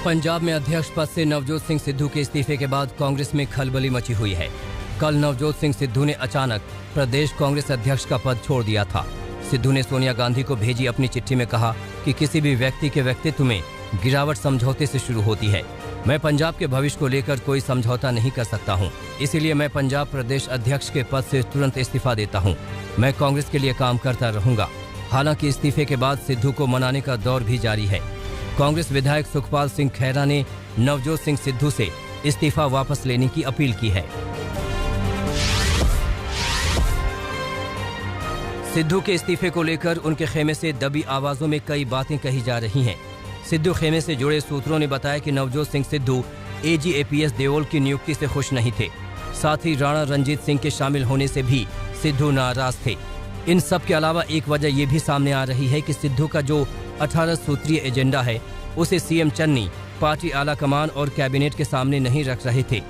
पंजाब में अध्यक्ष पद से नवजोत सिंह सिद्धू के इस्तीफे के बाद कांग्रेस में खलबली मची हुई है। कल नवजोत सिंह सिद्धू ने अचानक प्रदेश कांग्रेस अध्यक्ष का पद छोड़ दिया था। सिद्धू ने सोनिया गांधी को भेजी अपनी चिट्ठी में कहा कि किसी भी व्यक्ति के व्यक्तित्व में गिरावट समझौते से शुरू होती है। मैं पंजाब के भविष्य को लेकर कोई समझौता नहीं कर सकता हूं, इसीलिए मैं पंजाब प्रदेश अध्यक्ष के पद से तुरंत इस्तीफा देता हूं। मैं कांग्रेस के लिए काम करता रहूंगा। हालांकि इस्तीफे के बाद सिद्धू को मनाने का दौर भी जारी है। कांग्रेस विधायक सुखपाल सिंह खैरा ने नवजोत सिंह सिद्धू से इस्तीफा वापस लेने की अपील की है। सिद्धू के इस्तीफे को लेकर उनके खेमे से दबी आवाजों में कई बातें कही जा रही हैं। सिद्धू खेमे से जुड़े सूत्रों ने बताया कि नवजोत सिंह सिद्धू AGAPS देओल की नियुक्ति से खुश नहीं थे। साथ ही राणा रणजीत सिंह के शामिल होने से भी सिद्धू नाराज थे। इन सब के अलावा एक वजह यह भी सामने आ रही है कि सिद्धू का जो 18 सूत्रीय एजेंडा है उसे CM चन्नी पार्टी आला कमान और कैबिनेट के सामने नहीं रख रहे थे।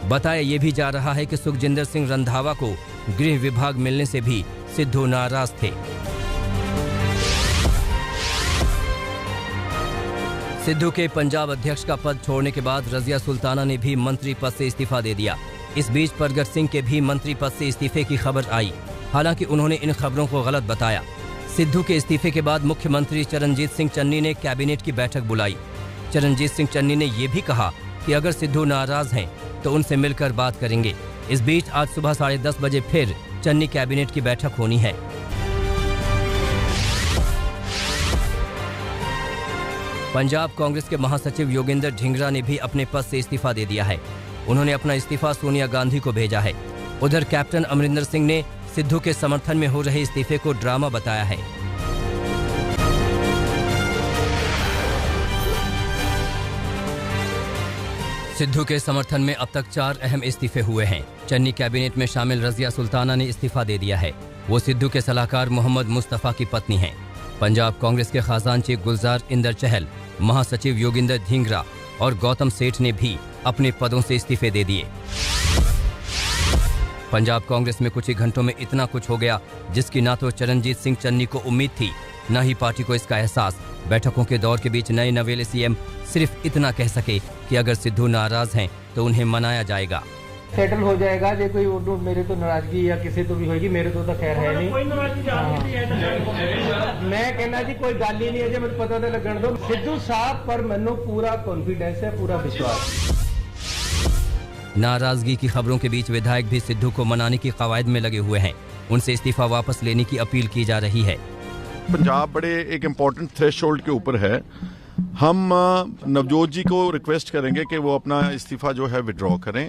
बताया यह भी जा रहा है कि सुखजिंदर सिंह रंधावा को गृह विभाग मिलने से भी सिद्धू नाराज थे। सिद्धू के पंजाब अध्यक्ष का पद छोड़ने के बाद रजिया सुल्ताना ने भी मंत्री पद से इस्तीफा दे दिया। इस बीच परगट सिंह के भी मंत्री पद से इस्तीफे की खबर आई। हालांकि उन्होंने इन खबरों को गलत बताया। सिद्धू के इस्तीफे के बाद मुख्यमंत्री चरणजीत सिंह चन्नी ने कैबिनेट की बैठक बुलाई। चरणजीत सिंह चन्नी ने यह भी कहा कि अगर सिद्धू नाराज हैं तो उनसे मिलकर बात करेंगे। इस बीच आज सुबह 10:30 बजे फिर चन्नी कैबिनेट की बैठक होनी है। पंजाब कांग्रेस के महासचिव योगेंद्र ढींगरा ने भी अपने पद से इस्तीफा दे दिया है। उन्होंने अपना इस्तीफा सोनिया गांधी को भेजा है। उधर कैप्टन अमरिंदर सिंह ने सिद्धू के समर्थन में हो रहे इस्तीफे को ड्रामा बताया है। सिद्धू के समर्थन में अब तक 4 अहम इस्तीफे हुए हैं। चन्नी कैबिनेट में शामिल रजिया सुल्ताना ने इस्तीफा दे दिया है। वो सिद्धू के सलाहकार मोहम्मद मुस्तफा की पत्नी हैं। पंजाब कांग्रेस के खजांची गुलजार इंदर चहल, महासचिव योगेंद्र ढींगरा और गौतम सेठ ने भी अपने पदों से इस्तीफे दे दिए। पंजाब कांग्रेस में कुछ ही घंटों में इतना कुछ हो गया जिसकी ना तो चरणजीत सिंह चन्नी को उम्मीद थी, न ही पार्टी को इसका एहसास। बैठकों के दौर के बीच नए नवेले CM सिर्फ इतना कह सके कि अगर सिद्धू नाराज हैं तो उन्हें मनाया जाएगा। सेटल हो जाएगा। जे कोई मेरे तो नाराजगी या किसी तो भी होगी, मेरे तो खैर है नहीं। मैं कहना जी कोई गल ही नहीं है, जे मुझे पता तो लगन दो। सिद्धू साहब पर मैनू पूरा कॉन्फिडेंस है, पूरा विश्वास। नाराजगी की खबरों के बीच विधायक भी सिद्धू को मनाने की कवायद में लगे हुए हैं। उनसे इस्तीफा वापस लेने की अपील की जा रही है। पंजाब बड़े एक इम्पोर्टेंट थ्रेशोल्ड के ऊपर है। हम नवजोत जी को रिक्वेस्ट करेंगे कि वो अपना इस्तीफा जो है विड्रॉ करें।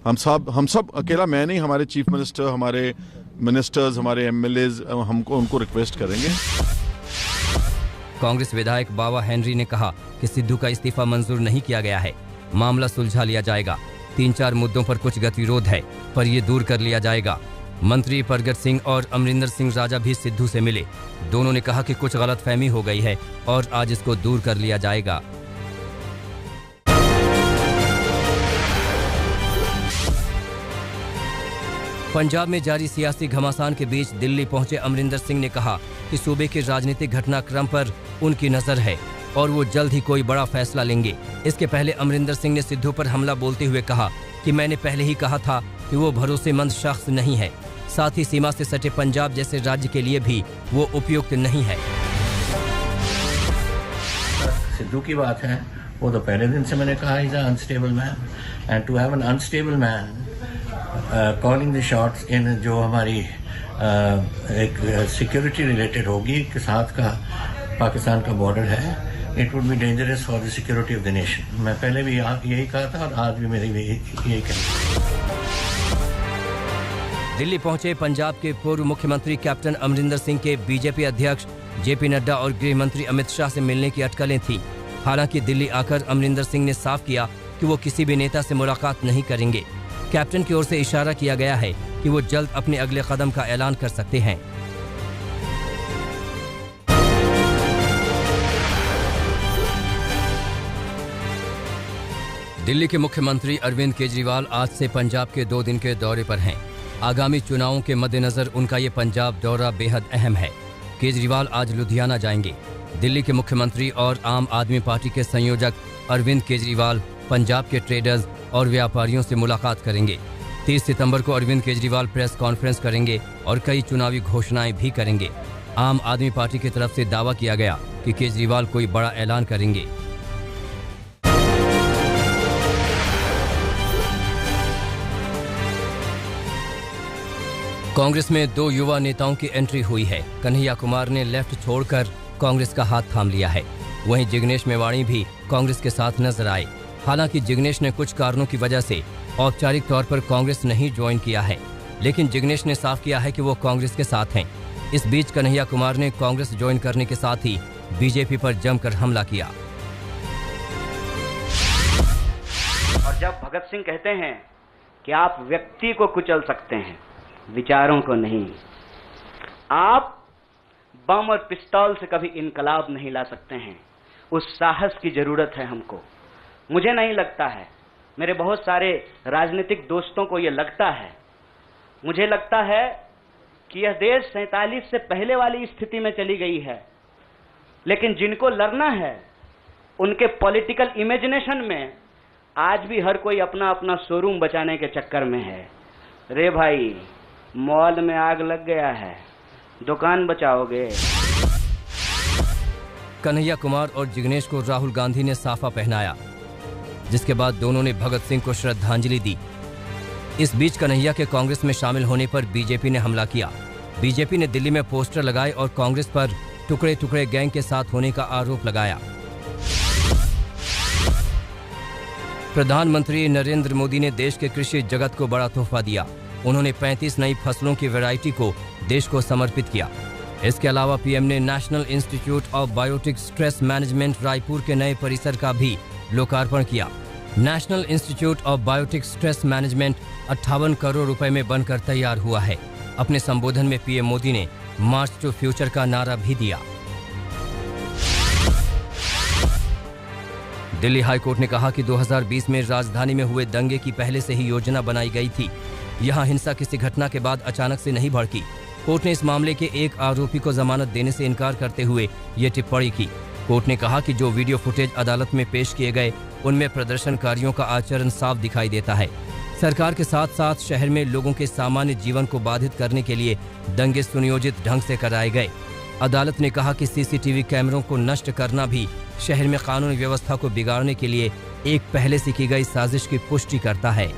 हम सब अकेला मैं नहीं, हमारे चीफ मिनिस्टर, हमारे मिनिस्टर्स, हमारे MLAs उनको रिक्वेस्ट करेंगे। कांग्रेस विधायक बाबा हेनरी ने कहा कि सिद्धू का इस्तीफा मंजूर नहीं किया गया है। मामला सुलझा लिया जाएगा। 3-4 मुद्दों पर कुछ गतिरोध है, पर ये दूर कर लिया जाएगा। मंत्री परगट सिंह और अमरिंदर सिंह राजा भी सिद्धू से मिले। दोनों ने कहा कि कुछ गलतफहमी हो गई है और आज इसको दूर कर लिया जाएगा। पंजाब में जारी सियासी घमासान के बीच दिल्ली पहुंचे अमरिंदर सिंह ने कहा कि सूबे के राजनीतिक घटनाक्रम पर उनकी नजर है और वो जल्द ही कोई बड़ा फैसला लेंगे। इसके पहले अमरिंदर सिंह ने सिद्धू पर हमला बोलते हुए कहा कि मैंने पहले ही कहा था कि वो भरोसेमंद शख्स नहीं है। साथ ही सीमा से सटे पंजाब जैसे राज्य के लिए भी वो उपयुक्त नहीं है। सिद्धू की बात है, वो तो पहले दिन से मैंने कहा is unstable man and to have an unstable man calling the shots in जो हमारी एक सिक्योरिटी रिलेटेड होगी के साथ का पाकिस्तान का बॉर्डर है, it would be dangerous for the security of the nation. मैं पहले भी यही कहा था और आज भी मेरी यही कहना। दिल्ली पहुंचे पंजाब के पूर्व मुख्यमंत्री कैप्टन अमरिंदर सिंह के बीजेपी अध्यक्ष JP नड्डा और गृह मंत्री अमित शाह से मिलने की अटकलें थीं। हालांकि दिल्ली आकर अमरिंदर सिंह ने साफ किया कि वो किसी भी नेता से मुलाकात नहीं करेंगे। कैप्टन की ओर से इशारा किया गया है कि वो जल्द अपने अगले कदम का ऐलान कर सकते हैं। दिल्ली के मुख्यमंत्री अरविंद केजरीवाल आज से पंजाब के 2 दिन के दौरे पर हैं। आगामी चुनावों के मद्देनजर उनका ये पंजाब दौरा बेहद अहम है। केजरीवाल आज लुधियाना जाएंगे। दिल्ली के मुख्यमंत्री और आम आदमी पार्टी के संयोजक अरविंद केजरीवाल पंजाब के ट्रेडर्स और व्यापारियों से मुलाकात करेंगे। 30 सितंबर को अरविंद केजरीवाल प्रेस कॉन्फ्रेंस करेंगे और कई चुनावी घोषणाएं भी करेंगे। आम आदमी पार्टी की तरफ से दावा किया गया कि केजरीवाल कोई बड़ा ऐलान करेंगे। कांग्रेस में 2 युवा नेताओं की एंट्री हुई है। कन्हैया कुमार ने लेफ्ट छोड़कर कांग्रेस का हाथ थाम लिया है। वहीं जिग्नेश मेवाणी भी कांग्रेस के साथ नजर आए। हालांकि जिग्नेश ने कुछ कारणों की वजह से औपचारिक तौर पर कांग्रेस नहीं ज्वाइन किया है, लेकिन जिग्नेश ने साफ किया है कि वो कांग्रेस के साथ हैं। इस बीच कन्हैया कुमार ने कांग्रेस ज्वाइन करने के साथ ही बीजेपी पर जमकर हमला किया। और जब भगत सिंह कहते हैं कि आप व्यक्ति को कुचल सकते हैं, विचारों को नहीं, आप बम और पिस्तौल से कभी इनकलाब नहीं ला सकते हैं, उस साहस की जरूरत है हमको। मुझे नहीं लगता है, मेरे बहुत सारे राजनीतिक दोस्तों को यह लगता है। मुझे लगता है कि यह देश 47 से पहले वाली स्थिति में चली गई है, लेकिन जिनको लड़ना है उनके पॉलिटिकल इमेजिनेशन में आज भी हर कोई अपना अपना शोरूम बचाने के चक्कर में है। रे भाई, मॉल में आग लग गया है, दुकान बचाओगे? कन्हैया कुमार और जिग्नेश को राहुल गांधी ने साफा पहनाया, जिसके बाद दोनों ने भगत सिंह को श्रद्धांजलि दी। इस बीच कन्हैया के कांग्रेस में शामिल होने पर बीजेपी ने हमला किया। बीजेपी ने दिल्ली में पोस्टर लगाए और कांग्रेस पर टुकड़े टुकड़े गैंग के साथ होने का आरोप लगाया। प्रधानमंत्री नरेंद्र मोदी ने देश के कृषि जगत को बड़ा तोहफा दिया। उन्होंने 35 नई फसलों की वैरायटी को देश को समर्पित किया। इसके अलावा पीएम ने national institute of biotic stress management Raipur के नए परिसर का भी लोकार्पण किया। National institute of biotic stress management 58 crore रुपए में बनकर तैयार हुआ है। अपने संबोधन में पीएम मोदी ने मार्च टू फ्यूचर का नारा भी दिया। दिल्ली हाईकोर्ट ने कहा कि 2020 में राजधानी में हुए दंगे की पहले से ही योजना बनाई गई थी। यहां हिंसा किसी घटना के बाद अचानक से नहीं भड़की। कोर्ट ने इस मामले के एक आरोपी को जमानत देने से इनकार करते हुए ये टिप्पणी की। कोर्ट ने कहा कि जो वीडियो फुटेज अदालत में पेश किए गए उनमें प्रदर्शनकारियों का आचरण साफ दिखाई देता है। सरकार के साथ साथ शहर में लोगों के सामान्य जीवन को बाधित करने के लिए दंगे सुनियोजित ढंग से कराए गए। अदालत ने कहा कि सीसीटीवी कैमरों को नष्ट करना भी शहर में कानून व्यवस्था को बिगाड़ने के लिए एक पहले से की गई साजिश की पुष्टि करता है।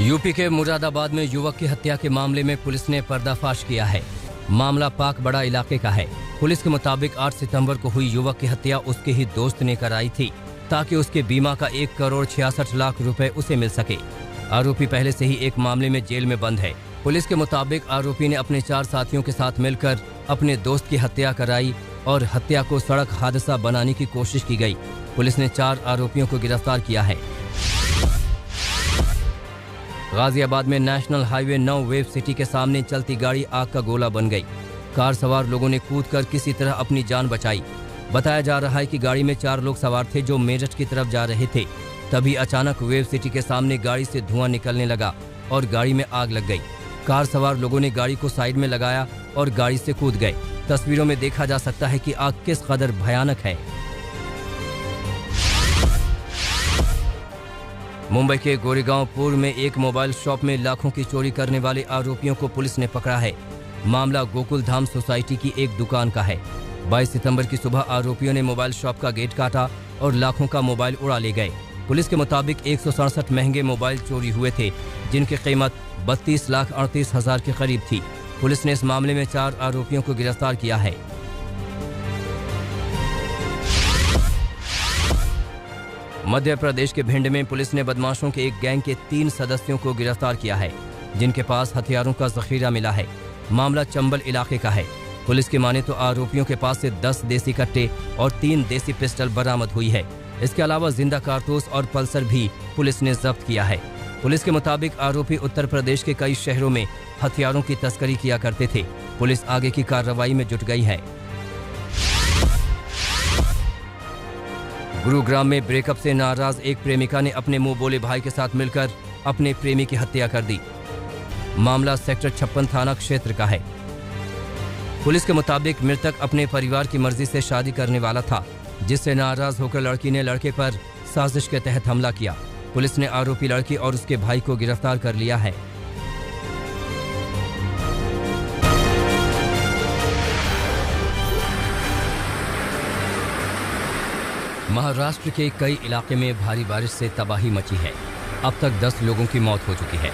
यूपी के मुरादाबाद में युवक की हत्या के मामले में पुलिस ने पर्दाफाश किया है। मामला पाक बड़ा इलाके का है। पुलिस के मुताबिक 8 सितंबर को हुई युवक की हत्या उसके ही दोस्त ने कराई थी ताकि उसके बीमा का 1 करोड़ 66 लाख रुपए उसे मिल सके। आरोपी पहले से ही एक मामले में जेल में बंद है। पुलिस के मुताबिक आरोपी ने अपने 4 साथियों के साथ मिलकर अपने दोस्त की हत्या कराई और हत्या को सड़क हादसा बनाने की कोशिश की गई। पुलिस ने 4 आरोपियों को गिरफ्तार किया है। गाजियाबाद में नेशनल हाईवे 9 वेव सिटी के सामने चलती गाड़ी आग का गोला बन गई। कार सवार लोगों ने कूदकर किसी तरह अपनी जान बचाई। बताया जा रहा है कि गाड़ी में 4 लोग सवार थे जो मेरठ की तरफ जा रहे थे। तभी अचानक वेव सिटी के सामने गाड़ी से धुआं निकलने लगा और गाड़ी में आग लग गई। कार सवार लोगों ने गाड़ी को साइड में लगाया और गाड़ी से कूद गए। तस्वीरों में देखा जा सकता है कि आग किस कदर भयानक है। मुंबई के गोरेगांव पूर्व में एक मोबाइल शॉप में लाखों की चोरी करने वाले आरोपियों को पुलिस ने पकड़ा है। मामला गोकुल धाम सोसाइटी की एक दुकान का है। 22 सितंबर की सुबह आरोपियों ने मोबाइल शॉप का गेट काटा और लाखों का मोबाइल उड़ा ले गए। पुलिस के मुताबिक 167 महंगे मोबाइल चोरी हुए थे, जिनकी कीमत 32,38,000 के करीब थी। पुलिस ने इस मामले में 4 आरोपियों को गिरफ्तार किया है। मध्य प्रदेश के भिंड में पुलिस ने बदमाशों के एक गैंग के 3 सदस्यों को गिरफ्तार किया है, जिनके पास हथियारों का जखीरा मिला है। मामला चंबल इलाके का है। पुलिस की माने तो आरोपियों के पास से 10 देसी कट्टे और 3 देसी पिस्टल बरामद हुई है। इसके अलावा जिंदा कारतूस और पल्सर भी पुलिस ने जब्त किया है। पुलिस के मुताबिक आरोपी उत्तर प्रदेश के कई शहरों में हथियारों की तस्करी किया करते थे। पुलिस आगे की कार्रवाई में जुट गई है। गुरुग्राम में ब्रेकअप से नाराज एक प्रेमिका ने अपने मुंह बोले भाई के साथ मिलकर अपने प्रेमी की हत्या कर दी। मामला सेक्टर 56 थाना क्षेत्र का है। पुलिस के मुताबिक मृतक अपने परिवार की मर्जी से शादी करने वाला था, जिससे नाराज होकर लड़की ने लड़के पर साजिश के तहत हमला किया। पुलिस ने आरोपी लड़की और उसके भाई को गिरफ्तार कर लिया है। महाराष्ट्र के कई इलाके में भारी बारिश से तबाही मची है। अब तक 10 लोगों की मौत हो चुकी है।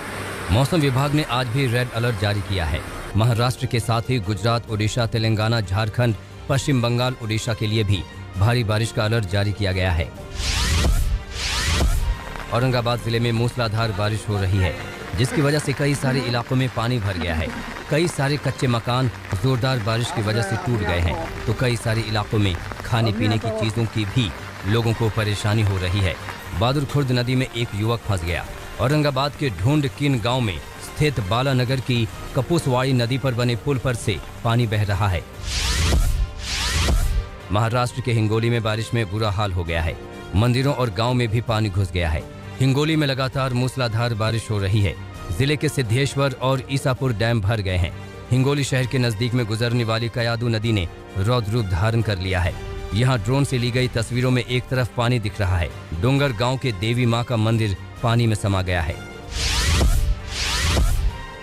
मौसम विभाग ने आज भी रेड अलर्ट जारी किया है। महाराष्ट्र के साथ ही गुजरात, उड़ीसा, तेलंगाना, झारखंड, पश्चिम बंगाल, उड़ीसा के लिए भी भारी बारिश का अलर्ट जारी किया गया है। औरंगाबाद जिले में मूसलाधार बारिश हो रही है, जिसकी वजह से कई सारे इलाकों में पानी भर गया है। कई सारे कच्चे मकान जोरदार बारिश की वजह से टूट गए हैं, तो कई सारे इलाकों में खाने पीने की चीजों की भी लोगों को परेशानी हो रही है। बहादुर खुर्द नदी में एक युवक फंस गया। औरंगाबाद के ढूंढ किन गांव में स्थित बालानगर की कपूसवाड़ी नदी पर बने पुल पर से पानी बह रहा है। महाराष्ट्र के हिंगोली में बारिश में बुरा हाल हो गया है। मंदिरों और गांव में भी पानी घुस गया है। हिंगोली में लगातार मूसलाधार बारिश हो रही है। जिले के सिद्धेश्वर और ईसापुर डैम भर गए हैं। हिंगोली शहर के नजदीक में गुजरने वाली कयादू नदी ने रौद्र रूप धारण कर लिया है। यहाँ ड्रोन से ली गई तस्वीरों में एक तरफ पानी दिख रहा है। डोंगर गांव के देवी मां का मंदिर पानी में समा गया है।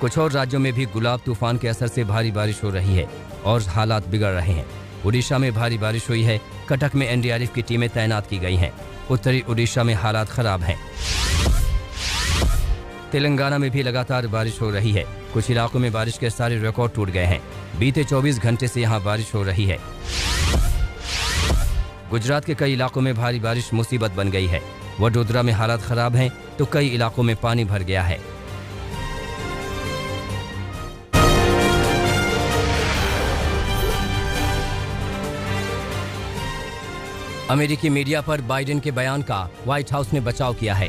कुछ और राज्यों में भी गुलाब तूफान के असर से भारी बारिश हो रही है और हालात बिगड़ रहे हैं। उड़ीसा में भारी बारिश हुई है। कटक में एनडीआरएफ की टीमें तैनात की गई हैं। उत्तरी उड़ीसा में हालात खराब हैं। तेलंगाना में भी लगातार बारिश हो रही है। कुछ इलाकों में बारिश के सारे रिकॉर्ड टूट गए हैं। बीते 24 घंटे से यहाँ बारिश हो रही है। गुजरात के कई इलाकों में भारी बारिश मुसीबत बन गई है। वडोदरा में हालात खराब हैं, तो कई इलाकों में पानी भर गया है। अमेरिकी मीडिया पर बाइडेन के बयान का व्हाइट हाउस ने बचाव किया है।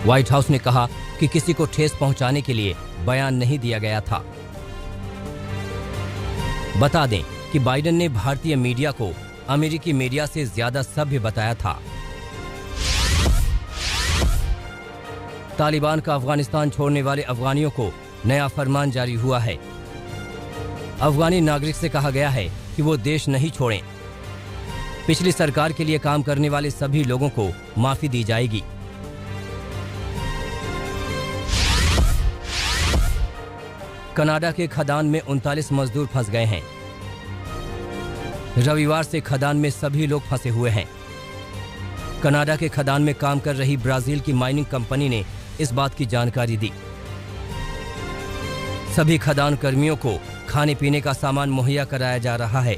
व्हाइट हाउस ने कहा कि किसी को ठेस पहुंचाने के लिए बयान नहीं दिया गया था। बता दें कि बाइडेन ने भारतीय मीडिया को अमेरिकी मीडिया से ज्यादा सभ्य बताया था। तालिबान का अफगानिस्तान छोड़ने वाले अफगानियों को नया फरमान जारी हुआ है। अफगानी नागरिक से कहा गया है कि वो देश नहीं छोड़ें। पिछली सरकार के लिए काम करने वाले सभी लोगों को माफी दी जाएगी। कनाडा के खदान में 39 मजदूर फंस गए हैं। रविवार से खदान में सभी लोग फंसे हुए हैं। कनाडा के खदान में काम कर रही ब्राजील की माइनिंग कंपनी ने इस बात की जानकारी दी। सभी खदान कर्मियों को खाने पीने का सामान मुहैया कराया जा रहा है।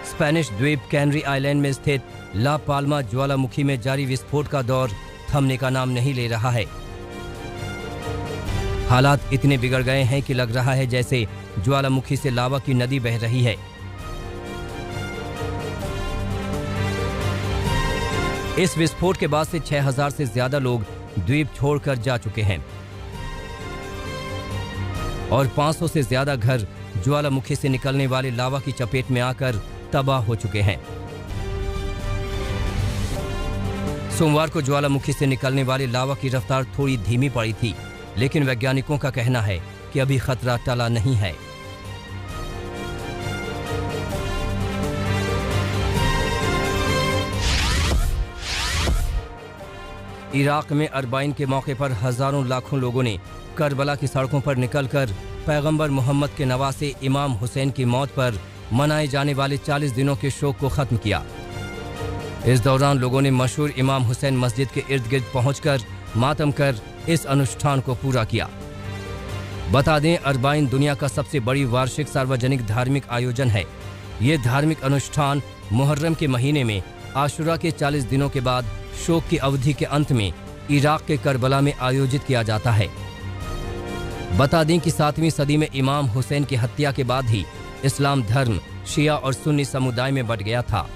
स्पेनिश द्वीप कैनरी आइलैंड में स्थित ला पाल्मा ज्वालामुखी में जारी विस्फोट का दौर थमने का नाम नहीं ले रहा है। हालात इतने बिगड़ गए हैं कि लग रहा है जैसे ज्वालामुखी से लावा की नदी बह रही है। इस विस्फोट के बाद से 6000 से ज्यादा लोग द्वीप छोड़कर जा चुके हैं और 500 से ज्यादा घर ज्वालामुखी से निकलने वाले लावा की चपेट में आकर तबाह हो चुके हैं। सोमवार को ज्वालामुखी से निकलने वाले लावा की रफ्तार थोड़ी धीमी पड़ी थी, लेकिन वैज्ञानिकों का कहना है कि अभी खतरा टला नहीं है। इराक में अरबाइन के मौके पर हजारों लाखों लोगों ने करबला की सड़कों पर निकलकर पैगंबर मोहम्मद के नवासे इमाम हुसैन की मौत पर मनाए जाने वाले 40 दिनों के शोक को खत्म किया। इस दौरान लोगों ने मशहूर इमाम हुसैन मस्जिद के इर्द गिर्द पहुंचकर मातम कर इस अनुष्ठान को पूरा किया। बता दें, अरबाइन दुनिया का सबसे बड़ी वार्षिक सार्वजनिक धार्मिक आयोजन है। ये धार्मिक अनुष्ठान मुहर्रम के महीने में आशुरा के 40 दिनों के बाद शोक की अवधि के अंत में इराक के करबला में आयोजित किया जाता है। बता दें कि 7वीं सदी में इमाम हुसैन की हत्या के बाद ही इस्लाम धर्म शिया और सुन्नी समुदाय में बंट गया था।